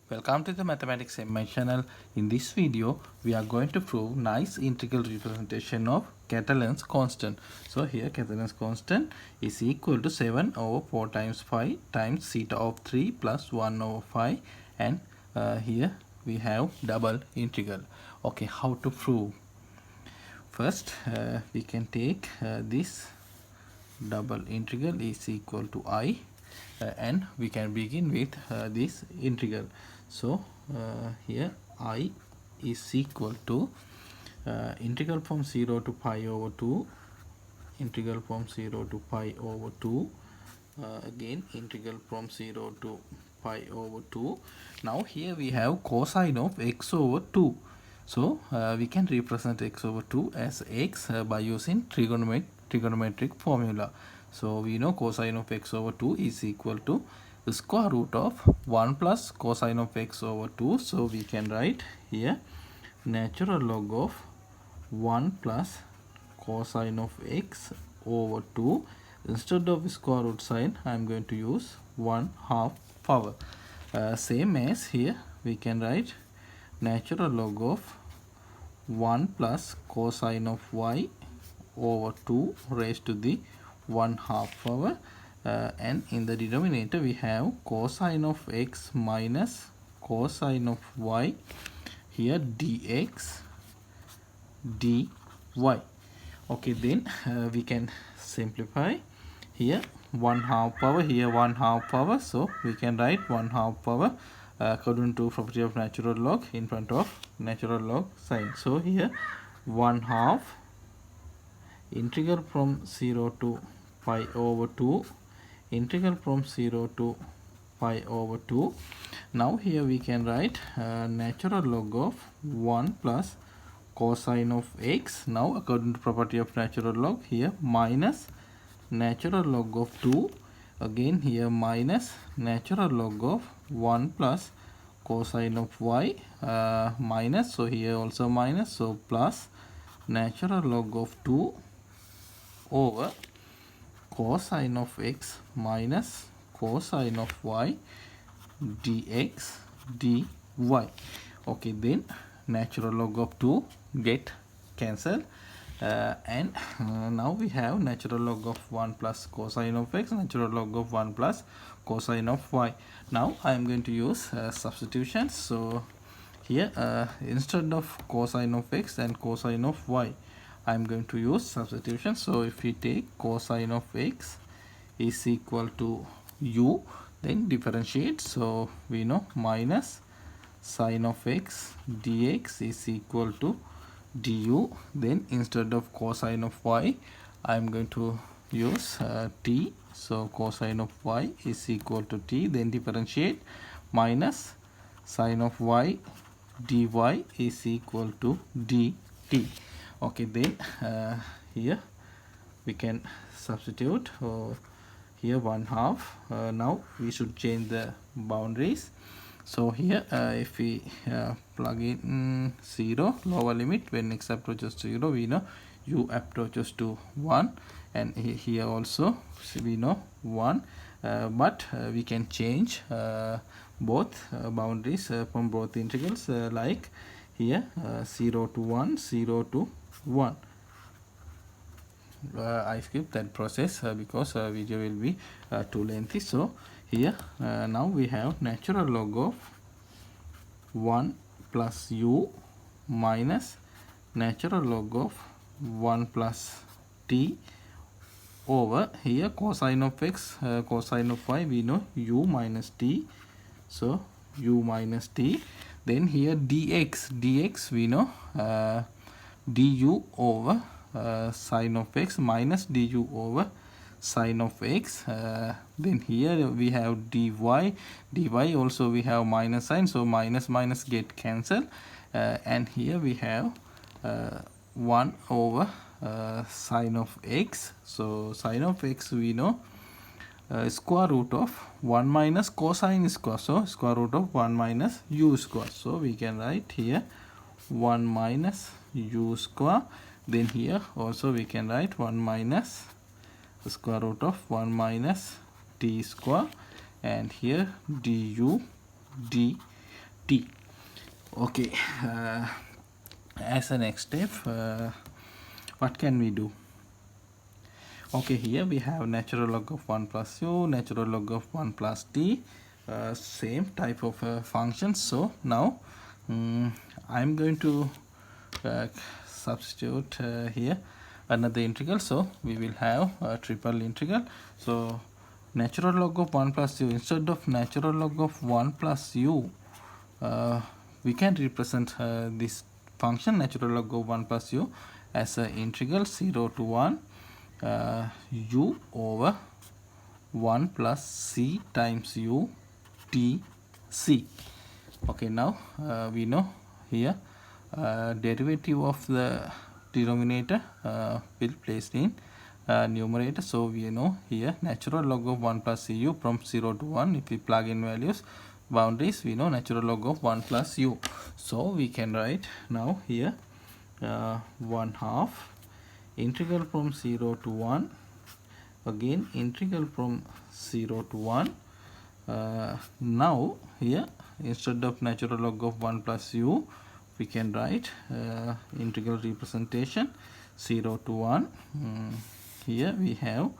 Welcome to the Mathematics in my channel. In this video, we are going to prove nice integral representation of Catalan's constant. So here Catalan's constant is equal to 7 over 4 times 5 times theta of 3 plus 1 over 5, and here we have double integral. Okay, how to prove? First, we can take this double integral is equal to I, and we can begin with this integral. So here I is equal to integral from 0 to pi over 2, integral from 0 to pi over 2, again integral from 0 to pi over 2. Now here we have cosine of x over 2. So we can represent x over 2 as x by using trigonometric formula. So we know cosine of x over 2 is equal to the square root of 1 plus cosine of x over 2. So we can write here natural log of 1 plus cosine of x over 2. Instead of square root sign, I am going to use 1/2 power. Same as here, we can write natural log of 1 plus cosine of y over 2 raised to the 1/2 power, and in the denominator we have cosine of x minus cosine of y, here dx dy. Okay, then we can simplify here 1/2 power, here 1/2 power, so we can write 1/2 power according to property of natural log in front of natural log sign. So here 1/2 integral from 0 to pi over 2, integral from 0 to pi over 2. Now here we can write natural log of 1 plus cosine of x. Now according to property of natural log, here minus natural log of 2, again here minus natural log of 1 plus cosine of y, minus, so here also minus, so plus natural log of 2 over cosine of x minus cosine of y dx dy. Okay, then natural log of 2 get cancelled, and now we have natural log of 1 plus cosine of x, natural log of 1 plus cosine of y. Now I am going to use substitution. So here instead of cosine of x and cosine of y, I am going to use substitution. So if we take cosine of x is equal to u, then differentiate. So we know minus sine of x dx is equal to du. Then instead of cosine of y, I am going to use t. So cosine of y is equal to t, then differentiate, minus sine of y dy is equal to dt. Okay, then here we can substitute here 1/2. Now we should change the boundaries. So here if we plug in 0 lower limit, when x approaches to 0, we know u approaches to 1, and here also we know 1, but we can change both boundaries from both integrals, like here 0 to 1, 0 to 1. I skip that process because video will be too lengthy. So here now we have natural log of 1 plus u minus natural log of 1 plus t over here cosine of x, cosine of y, we know u minus t, so u minus t. Then here dx we know du over sine of x minus du over sine of x. Then here we have dy also we have minus sign, so minus minus get cancelled, and here we have 1 over sine of x. So sine of x we know square root of 1 minus cosine square, so square root of 1 minus u square. So we can write here 1 minus u square. Then here also we can write 1 minus the square root of 1 minus t square, and here du t. Okay, as a next step, what can we do? Okay, here we have natural log of 1 plus u, natural log of 1 plus t, same type of function. So now I'm going to substitute here another integral. So we will have a triple integral. So natural log of 1 plus u, instead of natural log of 1 plus u, we can represent this function natural log of 1 plus u as an integral 0 to 1 u over 1 plus c times u t c. Okay, now we know here derivative of the denominator will placed in numerator. So we know here natural log of 1 plus cu from 0 to 1. If we plug in values, boundaries, we know natural log of 1 plus u. So we can write now here 1 half integral from 0 to 1, again integral from 0 to 1. Now here instead of natural log of 1 plus u, we can write integral representation 0 to 1. Here we have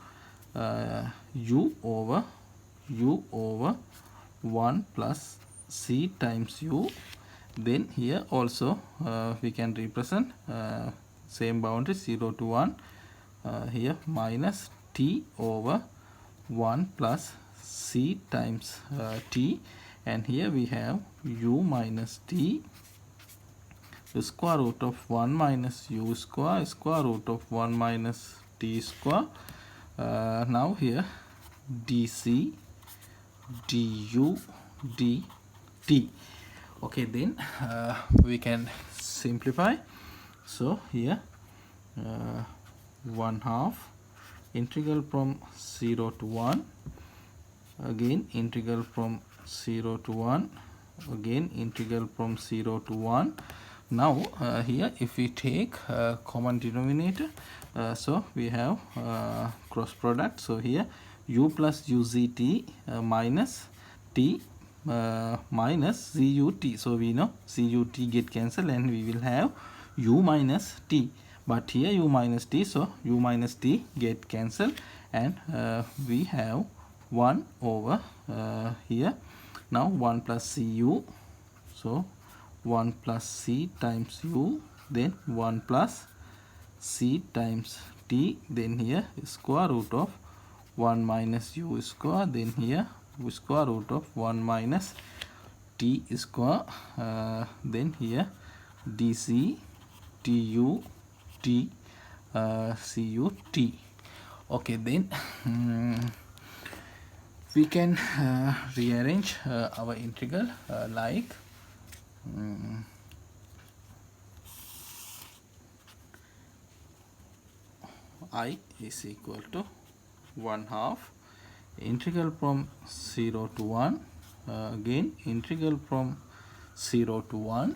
u over 1 plus c times u. Then here also we can represent same boundary 0 to 1, here minus t over 1 plus c times t, and here we have u minus t, the square root of 1 minus u square, square root of 1 minus t square. Now here dc du dt. Okay, then we can simplify. So here 1 half integral from 0 to 1, again integral from 0 to 1, again integral from 0 to 1. Now here if we take common denominator, so we have cross product. So here u plus uzt minus t minus gut. So we know gut get cancelled and we will have u minus t, but here u minus t, so u minus t get cancelled, and we have 1 over here now 1 plus cu, so 1 plus c times u, then 1 plus c times t, then here square root of 1 minus u square, then here square root of 1 minus t square, then here dc du t cut. Okay, then we can rearrange our integral like I is equal to 1 half integral from 0 to 1, again integral from 0 to 1.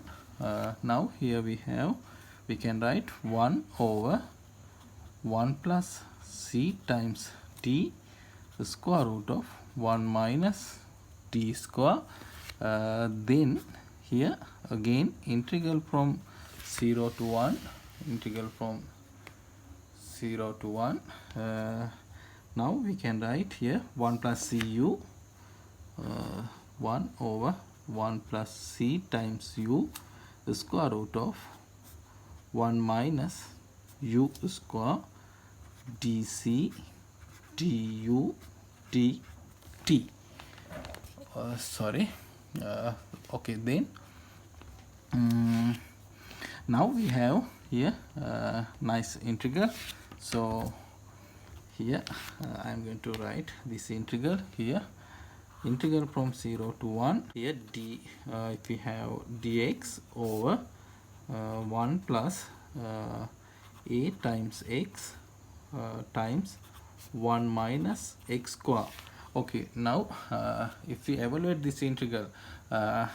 Now here we can write 1 over 1 plus c times t, the square root of 1 minus t square. Then here again integral from 0 to 1, integral from 0 to 1. Now we can write here 1 plus cu, 1 over 1 plus c times u, the square root of 1 minus u square dc du dt. Okay, then now we have here nice integral. So here I am going to write this integral here, integral from 0 to 1. Here if we have dx over 1 plus a times x times 1 minus x square. Okay, now if we evaluate this integral, I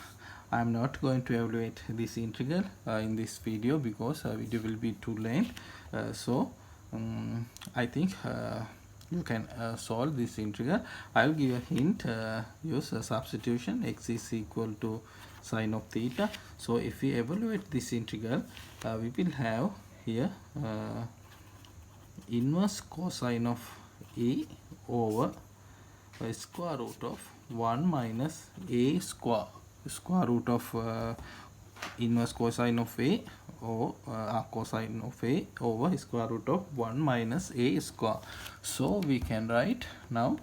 am not going to evaluate this integral in this video because video will be too length. So I think you can solve this integral. I will give a hint, use a substitution. X is equal to sine of theta. So if we evaluate this integral, we will have here inverse cosine of a over square root of 1 minus a square root of inverse cosine of a, or cosine of a over square root of 1 minus a square. So we can write now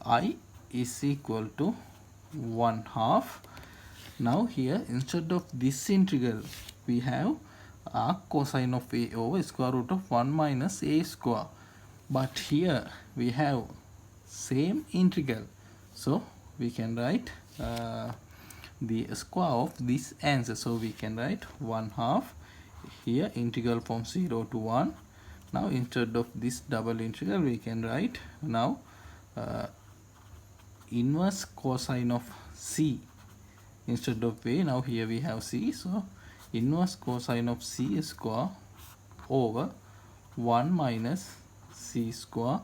I is equal to 1/2. Now here, instead of this integral, we have cosine of a over square root of 1 minus a square. But here we have same integral, so we can write the square of this answer. So we can write 1/2 here, integral from 0 to 1. Now instead of this double integral, we can write now inverse cosine of c instead of a. Now here we have c, so inverse cosine of c square over 1 minus c square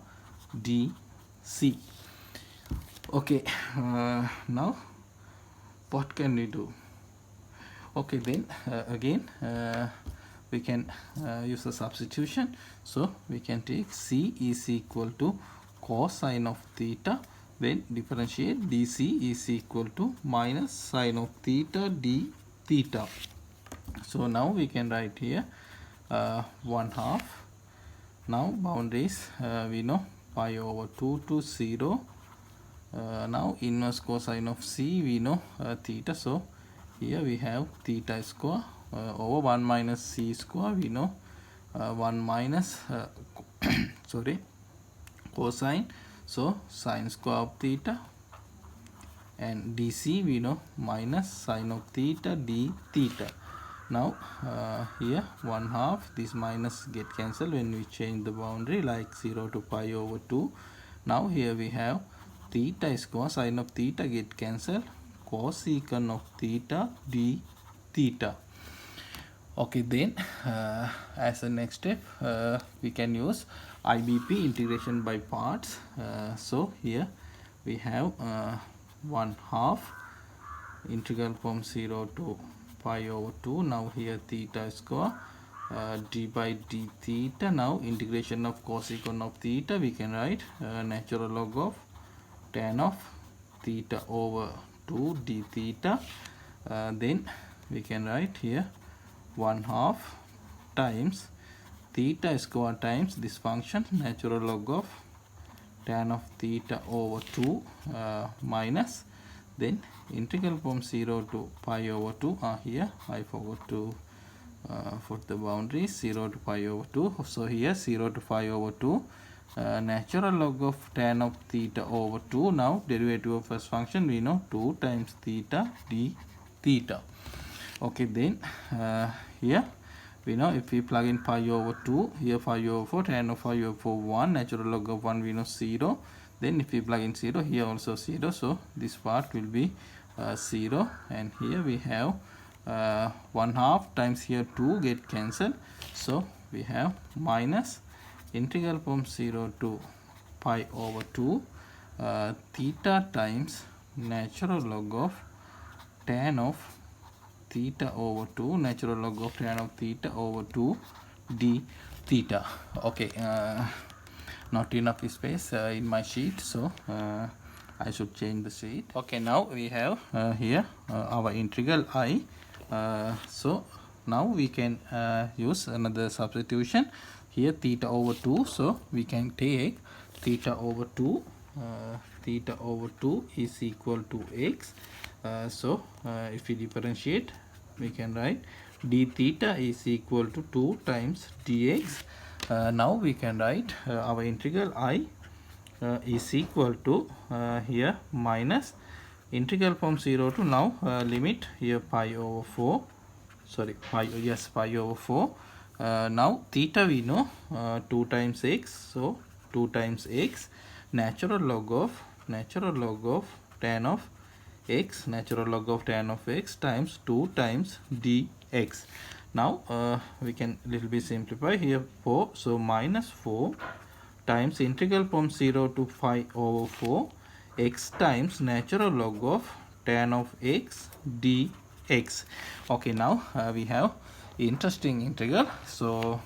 dc. Okay, now what can we do? Okay, then again we can use the substitution. So we can take c is equal to cosine of theta, then differentiate dc is equal to minus sine of theta d theta. So now we can write here 1/2. Now boundaries, we know pi over 2 to 0. Now inverse cosine of c, we know theta, so here we have theta square over 1 minus c square, we know 1 minus sorry, cosine, so sine square of theta, and dc we know minus sine of theta d theta. Now here 1/2, this minus get cancelled when we change the boundary, like 0 to pi over 2. Now here we have theta square, sine of theta get cancelled, cosecant of theta d theta. Okay, then as a next step, we can use IBP, integration by parts. So here we have 1/2 integral from 0 to pi over 2. Now here theta square d by d theta. Now integration of cosecant of theta, we can write natural log of tan of theta over 2 d theta. Then we can write here 1/2 times theta square times this function, natural log of tan of theta over 2 minus, then integral from 0 to pi over 2. Here I forgot to put the boundaries, 0 to pi over 2. So here 0 to pi over 2, natural log of tan of theta over 2. Now derivative of first function, we know 2 times theta d theta. Okay, then here we know if we plug in pi over 2, here pi over 4, tan of pi over 4 1, natural log of 1 we know 0. Then if we plug in 0, here also 0, so this part will be 0, and here we have 1/2 times here 2 get cancelled, so we have minus integral from 0 to pi over 2 theta times natural log of tan of theta over 2, natural log of tan of theta over 2 d theta. Okay, not enough space in my sheet, so I should change the sheet. Okay, now we have here our integral I. So now we can use another substitution. Here theta over 2, so we can take theta over 2. Theta over 2 is equal to x. So if we differentiate, we can write d theta is equal to 2 times dx. Now we can write our integral I is equal to here minus integral from 0 to now limit here pi over 4, sorry, pi over 4. Now theta we know 2 times x, so 2 times x, natural log of tan of x, natural log of tan of x times 2 times dx. Now we can little bit simplify here 4, so minus 4 times integral from 0 to pi over 4 x times natural log of tan of x dx. Okay, now we have interesting integral. So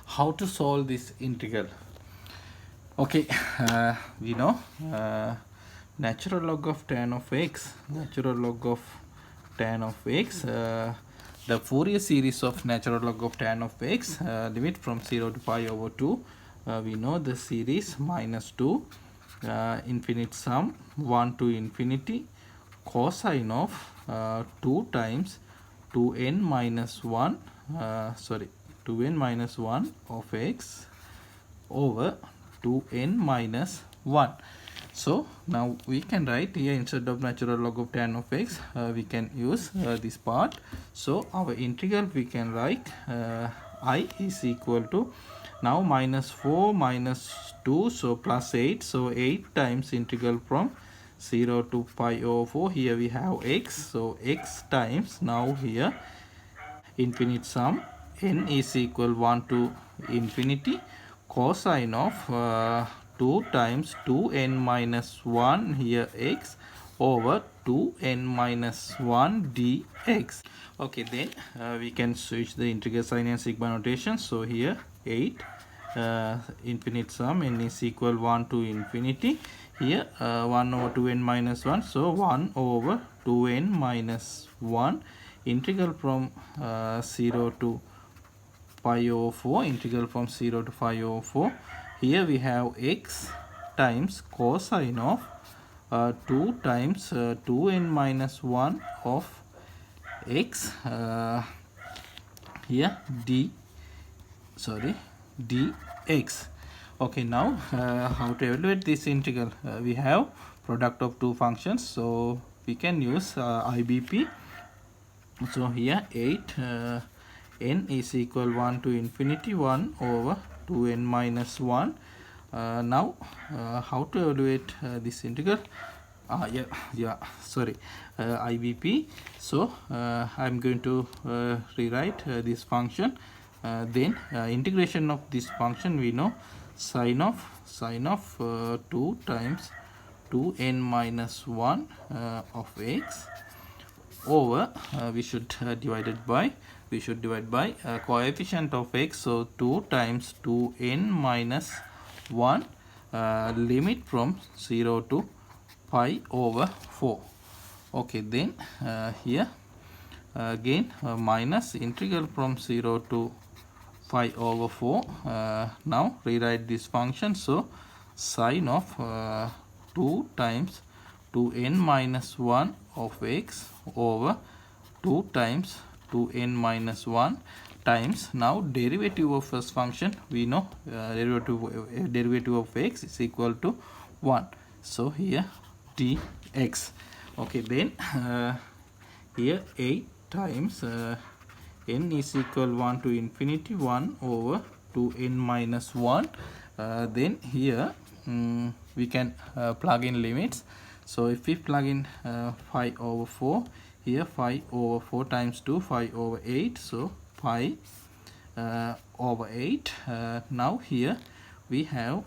how to solve this integral? Okay, we know natural log of tan of x, the Fourier series of natural log of tan of x, limit from 0 to pi over 2. We know the series -2, infinite sum 1 to infinity, cosine of 2 times 2n minus 1, 2n minus 1 of x over 2n minus 1. So now we can write here, instead of natural log of tan of x, we can use this part. So our integral we can write I is equal to, now -4 minus 2, so plus 8, so 8 times integral from 0 to pi over 4. Here we have x, so x times, now here infinite sum n is equal 1 to infinity, cosine of 2 times 2n minus 1, here x, over 2n minus 1 dx. Okay, then we can switch the integral sign and sigma notation. So here 8, infinite sum n is equal 1 to infinity, here 1 over 2n minus 1, so 1 over 2n minus 1, integral from 0 to pi over 4, integral from 0 to pi over 4. Here we have x times cosine of 2 times 2n minus 1 of x, here dx. Okay, now how to evaluate this integral? We have product of two functions, so we can use IBP. So here 8 n is equal 1 to infinity, 1 over 2n minus 1. Now how to evaluate this integral? IBP. So I'm going to rewrite this function. Then integration of this function, we know sine of 2 times 2n minus 1 of x over we should divide by coefficient of x, so 2 times 2n minus 1, limit from 0 to pi over 4. Okay, then here again minus integral from 0 to pi over 4. Now rewrite this function, so sine of 2 times 2n minus 1 of x over 2 times 2n minus 1 times, now derivative of first function, we know derivative of x is equal to 1, so here dx. Okay, then here 8 times n is equal 1 to infinity, 1 over 2n minus 1. Then here we can plug in limits. So if we plug in 5 over 4, here 5 over 4 times 2, 5 over 8, so pi over 8. Now here we have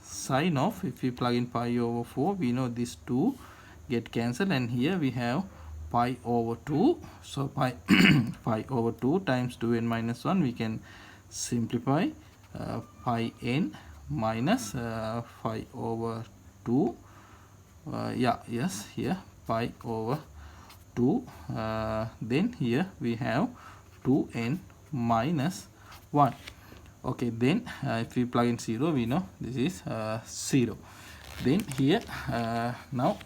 sine of, if we plug in pi over 4, we know this 2 get cancelled, and here we have pi over 2, so pi pi over 2 times 2n minus 1, we can simplify pi n minus 5 over 2, here pi over 2, then here we have 2n minus 1. Okay, then if we plug in 0, we know this is 0. Then here now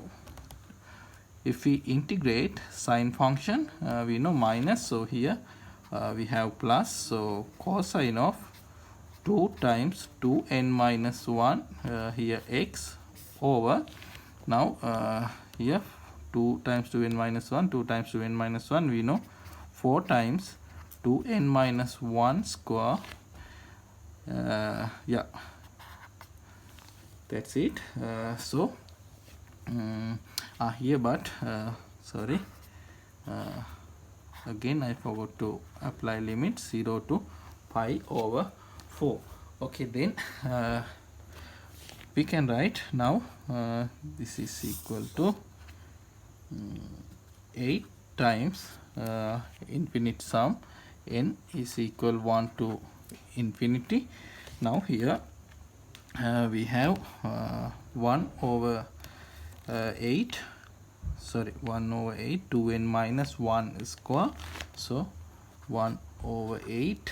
if we integrate sine function, we know minus, so here we have plus, so cosine of 2 times 2n minus 1, here x over, now here 2 times 2n minus 1, 2 times 2n minus 1, we know 4 times 2n minus 1 square. That's it. So here, but sorry, again I forgot to apply limit 0 to pi over 4. Okay, then we can write now this is equal to 8 times infinite sum n is equal 1 to infinity. Now here we have 1 over 8 2n minus 1 square. So 1 over 8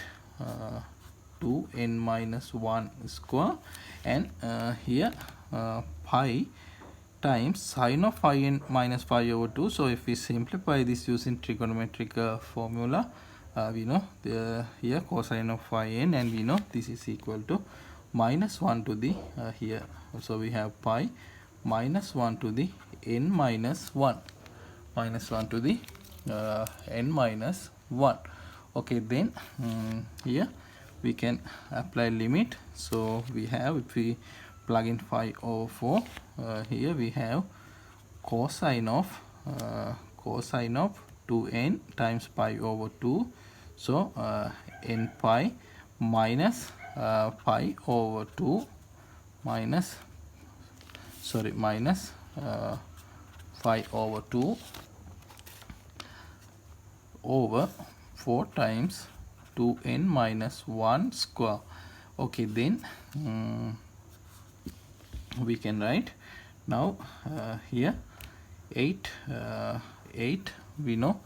2n minus 1 square, and here pi times sine of phi n minus pi over 2. So if we simplify this using trigonometric formula, we know here cosine of phi n, and we know this is equal to minus 1 to the here. So we have pi minus 1 to the n minus 1, minus 1 to the n minus 1. Okay, then here we can apply limit. So we have, if we plug in 5 over 4, here we have cosine of 2n times pi over 2. So n pi minus pi over 2 minus 5 over 2 over 4 times 2n minus 1 square. Okay, then we can write now here 8 we know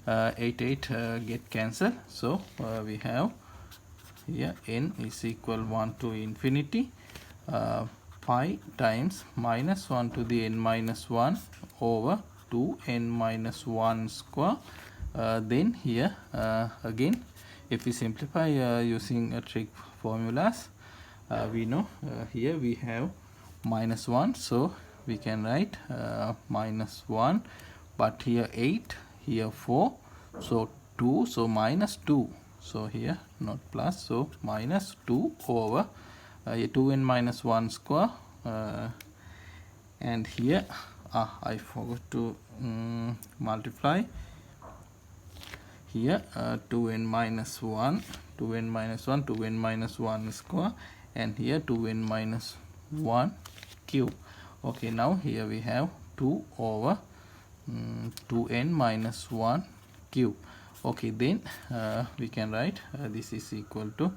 8 get cancelled. So we have here n is equal 1 to infinity pi times minus 1 to the n minus 1 over 2n minus 1 square. Then here again, if we simplify using trig formulas, we know here we have minus 1, so we can write minus 1, but here 8, here 4, so 2, so minus 2, so here not plus, so minus 2 over 2n minus 1 square, and here I forgot to multiply. Here 2n minus 1 square, and here 2n minus 1 cube. Okay, now here we have 2 over 2n minus 1 cube. Okay, then we can write this is equal to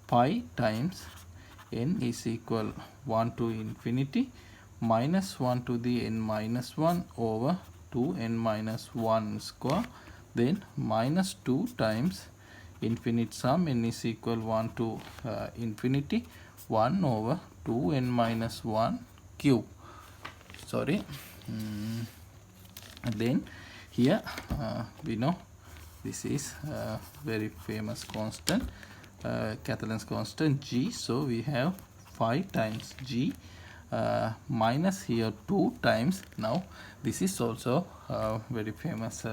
pi times n is equal 1 to infinity minus 1 to the n minus 1 over 2n minus 1 square, then minus 2 times infinite sum n is equal 1 to infinity 1 over 2n minus 1 cube. Sorry. Then here we know this is very famous constant, Catalan's constant g. So we have 5 times g minus here 2 times. Now this is also very famous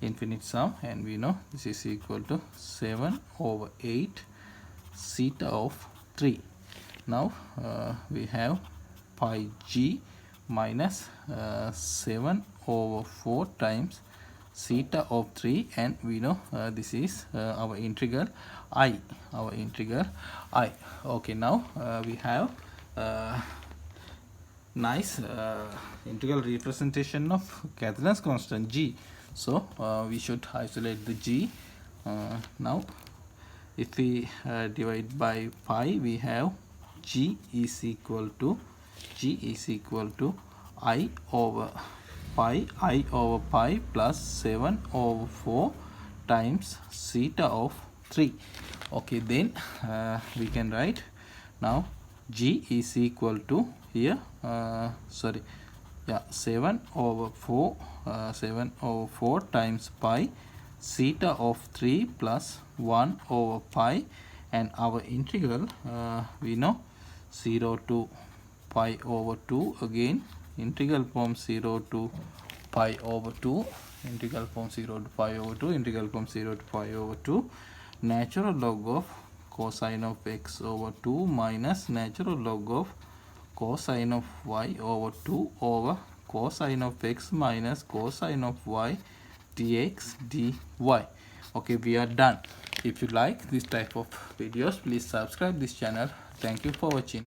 infinite sum, and we know this is equal to 7 over 8 theta of 3. Now we have pi g minus 7 over 4 times theta of 3, and we know this is our integral I. Okay, now we have nice integral representation of Catalan's constant g. So we should isolate the g. Now if we divide by pi, we have g is equal to I over pi plus 7 over 4 times theta of 3. Okay, then we can write now g is equal to here 7 over 4 times pi theta of 3 plus 1 over pi, and our integral we know 0 to pi over 2. Again, integral from 0 to pi over 2, integral from 0 to pi over 2, integral from 0 to pi over 2, natural log of cosine of x over 2 minus natural log of cosine of y over 2 over cosine of x minus cosine of y dx dy. Okay, we are done. If you like this type of videos, please subscribe this channel. Thank you for watching.